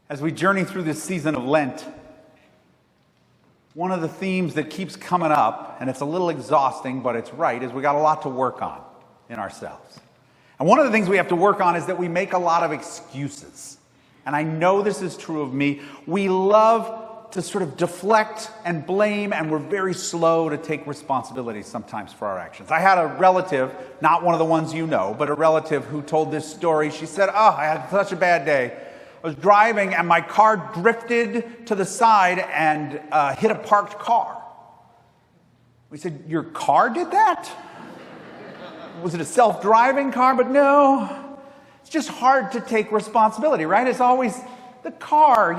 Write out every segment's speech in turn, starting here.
As we journey through this season of Lent, one of the themes that keeps coming up, and it's a little exhausting, but it's right, is we got a lot to work on in ourselves. And one of the things we have to work on is that we make a lot of excuses. And I know this is true of me. We love to sort of deflect and blame, and we're very slow to take responsibility sometimes for our actions. I had a relative, not one of the ones you know, but a relative who told this story. She said, I had such a bad day. I was driving and my car drifted to the side and hit a parked car. We said, your car did that? Was it a self-driving car? But no, it's just hard to take responsibility, right? It's always the car,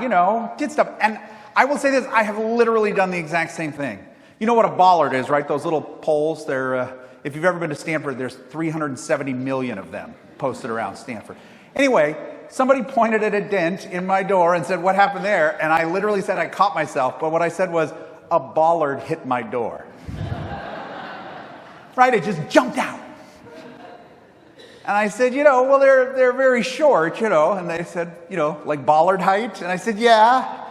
did stuff. And I will say this, I have literally done the exact same thing. You know what a bollard is, right? Those little poles, if you've ever been to Stanford, there's 370 million of them posted around Stanford. Anyway, somebody pointed at a dent in my door and said, what happened there? And I literally said I caught myself, but what I said was, a bollard hit my door. Right? It just jumped out. And I said, well, they're very short, and they said, like bollard height? And I said, yeah.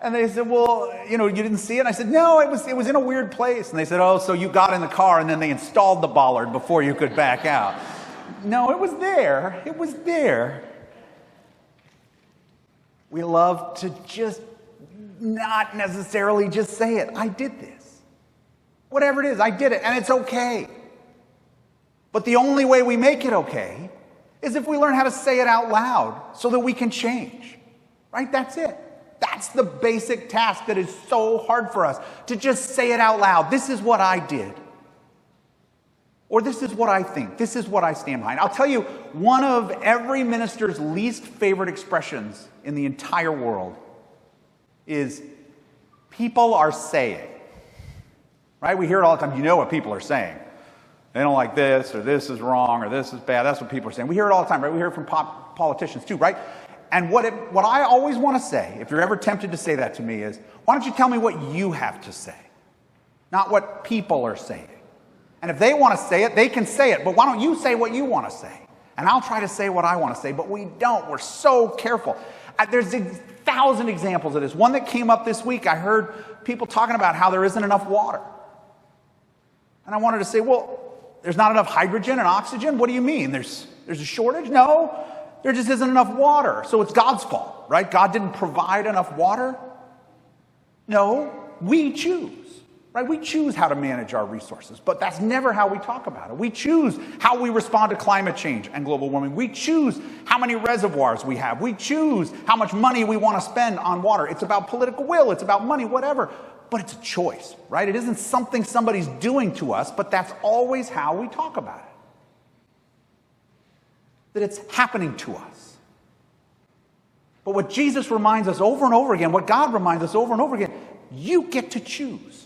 And they said, well, you didn't see it? And I said, no, it was in a weird place. And they said, oh, so you got in the car and then they installed the bollard before you could back out. No, it was there. It was there. We love to just not necessarily just say it. I did this. Whatever it is, I did it, and it's okay. But the only way we make it okay is if we learn how to say it out loud so that we can change. Right? That's it. That's the basic task that is so hard for us, to just say it out loud. This is what I did. Or this is what I think. This is what I stand behind. I'll tell you, one of every minister's least favorite expressions in the entire world is people are saying. Right? We hear it all the time. You know what people are saying. They don't like this, or this is wrong, or this is bad. That's what people are saying. We hear it all the time, right? We hear it from politicians too, right? And what I always want to say, if you're ever tempted to say that to me, is, why don't you tell me what you have to say? Not what people are saying. And if they want to say it, they can say it. But why don't you say what you want to say? And I'll try to say what I want to say. But we don't. We're so careful. There's 1,000 examples of this. One that came up this week, I heard people talking about how there isn't enough water. And I wanted to say, well, there's not enough hydrogen and oxygen? What do you mean? There's a shortage? No, there just isn't enough water. So it's God's fault, right? God didn't provide enough water? No, we choose. Right? We choose how to manage our resources, but that's never how we talk about it. We choose how we respond to climate change and global warming. We choose how many reservoirs we have. We choose how much money we want to spend on water. It's about political will. It's about money, whatever. But it's a choice, right? It isn't something somebody's doing to us, but that's always how we talk about it. That it's happening to us. But what Jesus reminds us over and over again, what God reminds us over and over again, you get to choose.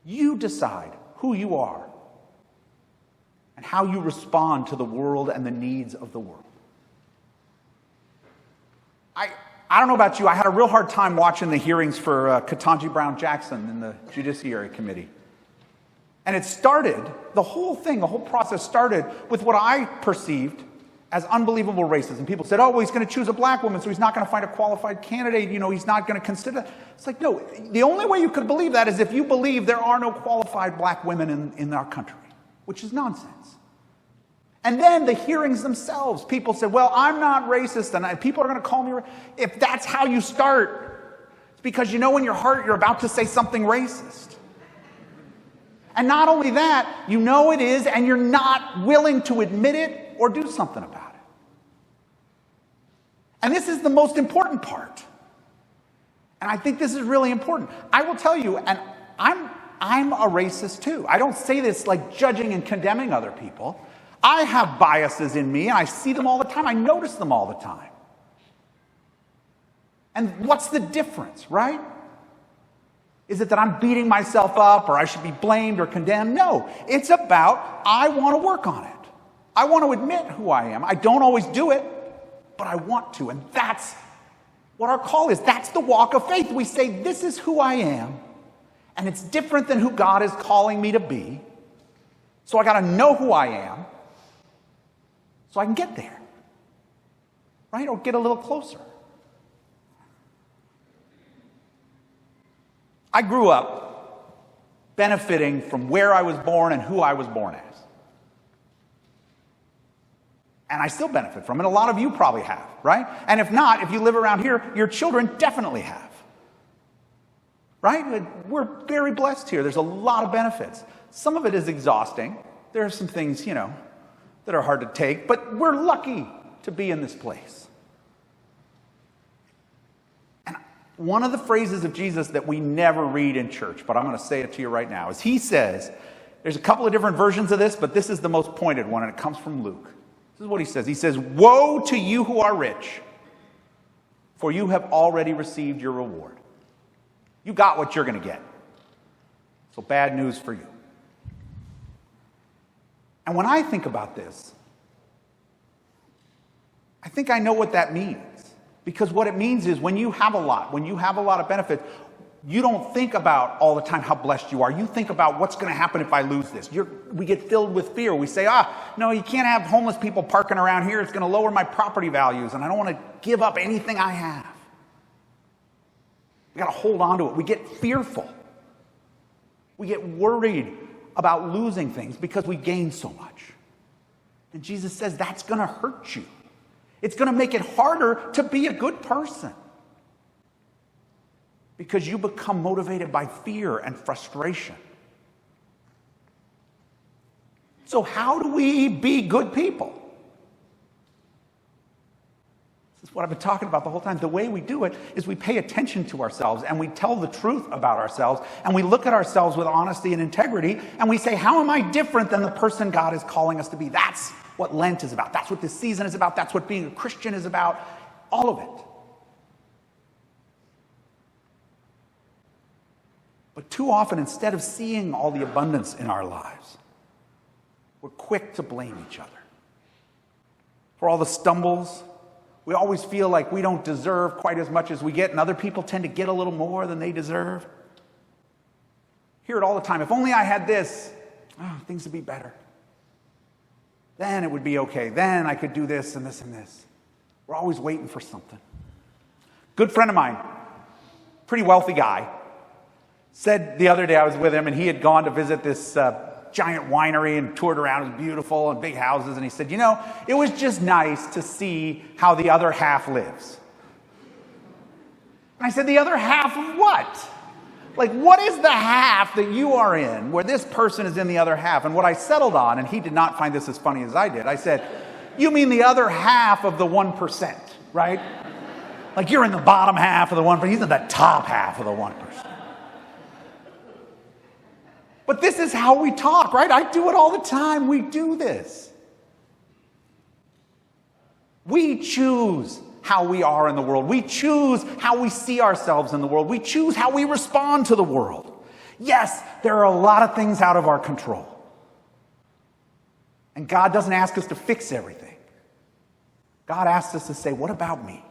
You decide who you are and how you respond to the world and the needs of the world. I don't know about you, I had a real hard time watching the hearings for Ketanji Brown Jackson in the Judiciary Committee. And it started, the whole process started with what I perceived as unbelievable racism. People said, oh, well, he's going to choose a black woman, so he's not going to find a qualified candidate. He's not going to consider that. It's like, no, the only way you could believe that is if you believe there are no qualified black women in our country, which is nonsense. And then the hearings themselves, people said, well, I'm not racist, and people are going to call me racist. If that's how you start, it's because you know in your heart you're about to say something racist. And not only that, you know it is, and you're not willing to admit it or do something about it. And this is the most important part. And I think this is really important. I will tell you, and I'm a racist too. I don't say this like judging and condemning other people. I have biases in me, and I see them all the time. I notice them all the time. And what's the difference, right? Is it that I'm beating myself up, or I should be blamed or condemned? No, it's about I want to work on it. I want to admit who I am. I don't always do it, but I want to. And that's what our call is. That's the walk of faith. We say, this is who I am, and it's different than who God is calling me to be. So I got to know who I am so I can get there. right? Or get a little closer. I grew up benefiting from where I was born and who I was born as. And I still benefit from it. A lot of you probably have, right? And if not, if you live around here, your children definitely have. Right? We're very blessed here. There's a lot of benefits. Some of it is exhausting. There are some things, that are hard to take, but we're lucky to be in this place. And one of the phrases of Jesus that we never read in church, but I'm going to say it to you right now, is he says, there's a couple of different versions of this, but this is the most pointed one, and it comes from Luke. This is what he says. He says, "Woe to you who are rich, for you have already received your reward." You got what you're going to get. So bad news for you. And when I think about this, I think I know what that means. Because what it means is when you have a lot of benefits, you don't think about all the time how blessed you are. You think about what's going to happen if I lose this. We get filled with fear. We say, no, you can't have homeless people parking around here. It's going to lower my property values, and I don't want to give up anything I have. We got to hold on to it. We get fearful. We get worried about losing things because we gain so much. And Jesus says that's going to hurt you. It's going to make it harder to be a good person. Because you become motivated by fear and frustration. So how do we be good people? This is what I've been talking about the whole time. The way we do it is we pay attention to ourselves and we tell the truth about ourselves and we look at ourselves with honesty and integrity and we say, how am I different than the person God is calling us to be? That's what Lent is about. That's what this season is about. That's what being a Christian is about. All of it. But too often, instead of seeing all the abundance in our lives, we're quick to blame each other. For all the stumbles, we always feel like we don't deserve quite as much as we get, and other people tend to get a little more than they deserve. Hear it all the time. If only I had this, things would be better. Then it would be okay. Then I could do this and this and this. We're always waiting for something. Good friend of mine, pretty wealthy guy, said the other day I was with him and he had gone to visit this giant winery and toured around. It was beautiful and big houses. And he said, it was just nice to see how the other half lives. And I said, the other half of what? Like, what is the half that you are in where this person is in the other half? And what I settled on, and he did not find this as funny as I did, I said, you mean the other half of the 1%, right? Like you're in the bottom half of the 1%. He's in the top half of the 1%. But this is how we talk, right? I do it all the time. We do this. We choose how we are in the world. We choose how we see ourselves in the world. We choose how we respond to the world. Yes, there are a lot of things out of our control. And God doesn't ask us to fix everything. God asks us to say, what about me?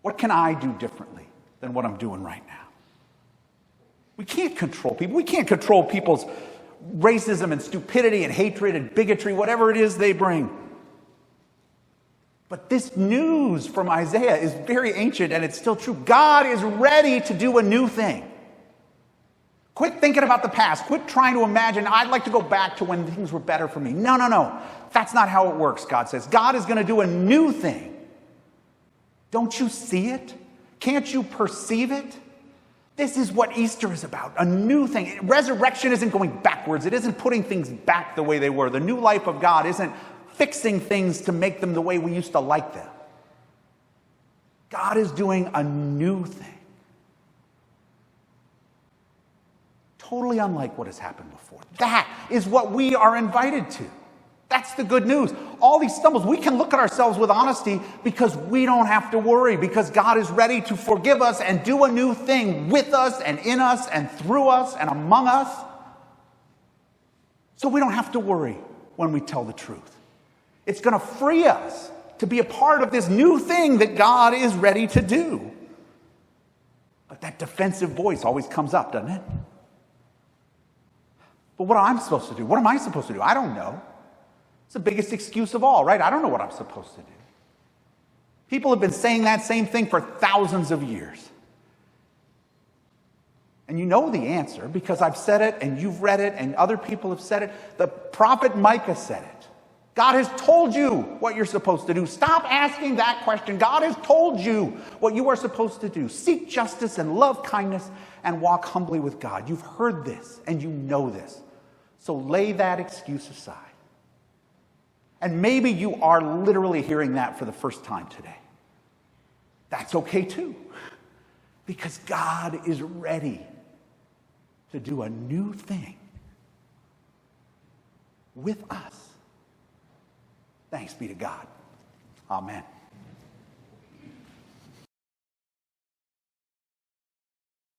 What can I do differently than what I'm doing right now? We can't control people. We can't control people's racism and stupidity and hatred and bigotry, whatever it is they bring. But this news from Isaiah is very ancient and it's still true. God is ready to do a new thing. Quit thinking about the past. Quit trying to imagine, I'd like to go back to when things were better for me. No. That's not how it works, God says. God is going to do a new thing. Don't you see it? Can't you perceive it? This is what Easter is about, a new thing. Resurrection isn't going backwards. It isn't putting things back the way they were. The new life of God isn't fixing things to make them the way we used to like them. God is doing a new thing. Totally unlike what has happened before. That is what we are invited to. That's the good news. All these stumbles, we can look at ourselves with honesty because we don't have to worry, because God is ready to forgive us and do a new thing with us and in us and through us and among us. So we don't have to worry when we tell the truth. It's going to free us to be a part of this new thing that God is ready to do. But that defensive voice always comes up, doesn't it? But what am I supposed to do? What am I supposed to do? I don't know. It's the biggest excuse of all, right? I don't know what I'm supposed to do. People have been saying that same thing for thousands of years. And you know the answer because I've said it and you've read it and other people have said it. The prophet Micah said it. God has told you what you're supposed to do. Stop asking that question. God has told you what you are supposed to do. Seek justice and love kindness and walk humbly with God. You've heard this and you know this. So lay that excuse aside. And maybe you are literally hearing that for the first time today. That's okay too. Because God is ready to do a new thing with us. Thanks be to God. Amen.